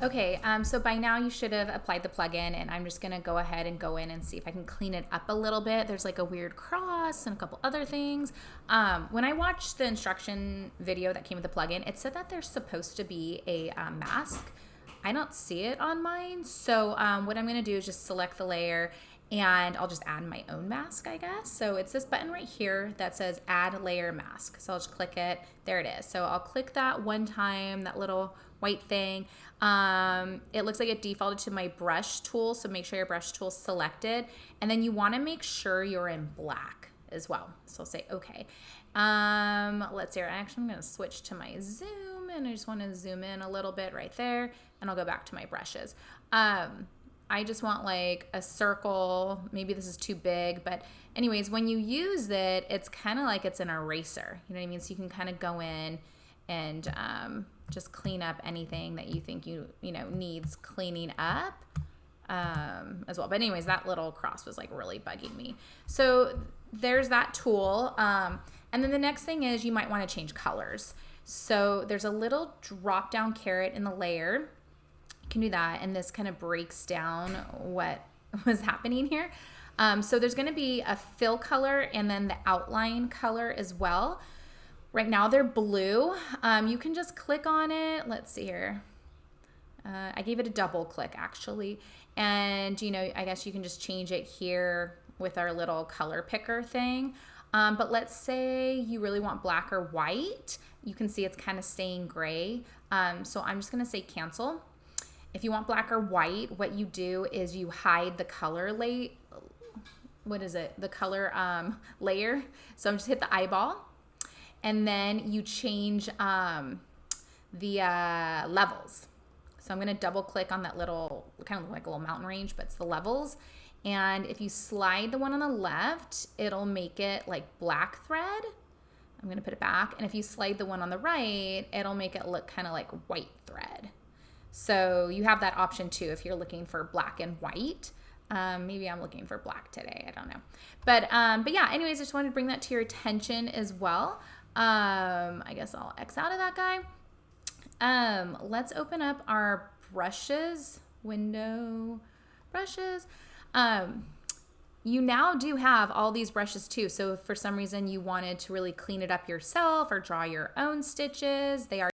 Okay, so by now you should have applied the plugin, and I'm just gonna go ahead and go in and see if I can clean it up a little bit. There's like a weird cross and a couple other things. When I watched the instruction video that came with the plugin, it said that there's supposed to be a mask. I don't see it on mine, so what I'm gonna do is just select the layer, and I'll just add my own mask, I guess. So it's this button right here that says add layer mask. So I'll just click it. There it is. So I'll click that one time, that little white thing. It looks like it defaulted to my brush tool. So make sure your brush tool is selected. And then you want to make sure you're in black as well. So I'll say okay. Let's see. Actually, I'm going to switch to my zoom, and I just want to zoom in a little bit right there, and I'll go back to my brushes. I just want like a circle. Maybe this is too big, but anyways, when you use it, it's kind of like it's an eraser. You know what I mean? So you can kind of go in and just clean up anything that you think you know needs cleaning up as well. But anyways, that little cross was like really bugging me. So there's that tool. And then the next thing is you might want to change colors. So there's a little drop down caret in the layer. Can do that, and this kind of breaks down what was happening here. So there's going to be a fill color and then the outline color as well. Right now they're blue. You can just click on it. Let's see here. I gave it a double click actually, and you know, I guess you can just change it here with our little color picker thing. But let's say you really want black or white. You can see it's kind of staying gray. So I'm just going to say cancel. If you want black or white, what you do is you hide the color layer. The color layer. So I'm just hit the eyeball, and then you change the levels. So I'm going to double click on that little, kind of like a little mountain range, but it's the levels. And if you slide the one on the left, it'll make it like black thread. I'm going to put it back. And if you slide the one on the right, it'll make it look kind of like white thread. So you have that option too if you're looking for black and white. Maybe I'm looking for black today. I don't know. But yeah, anyways, I just wanted to bring that to your attention as well. I guess I'll X out of that guy. Let's open up our brushes, window brushes. You now do have all these brushes too. So if for some reason you wanted to really clean it up yourself or draw your own stitches, they are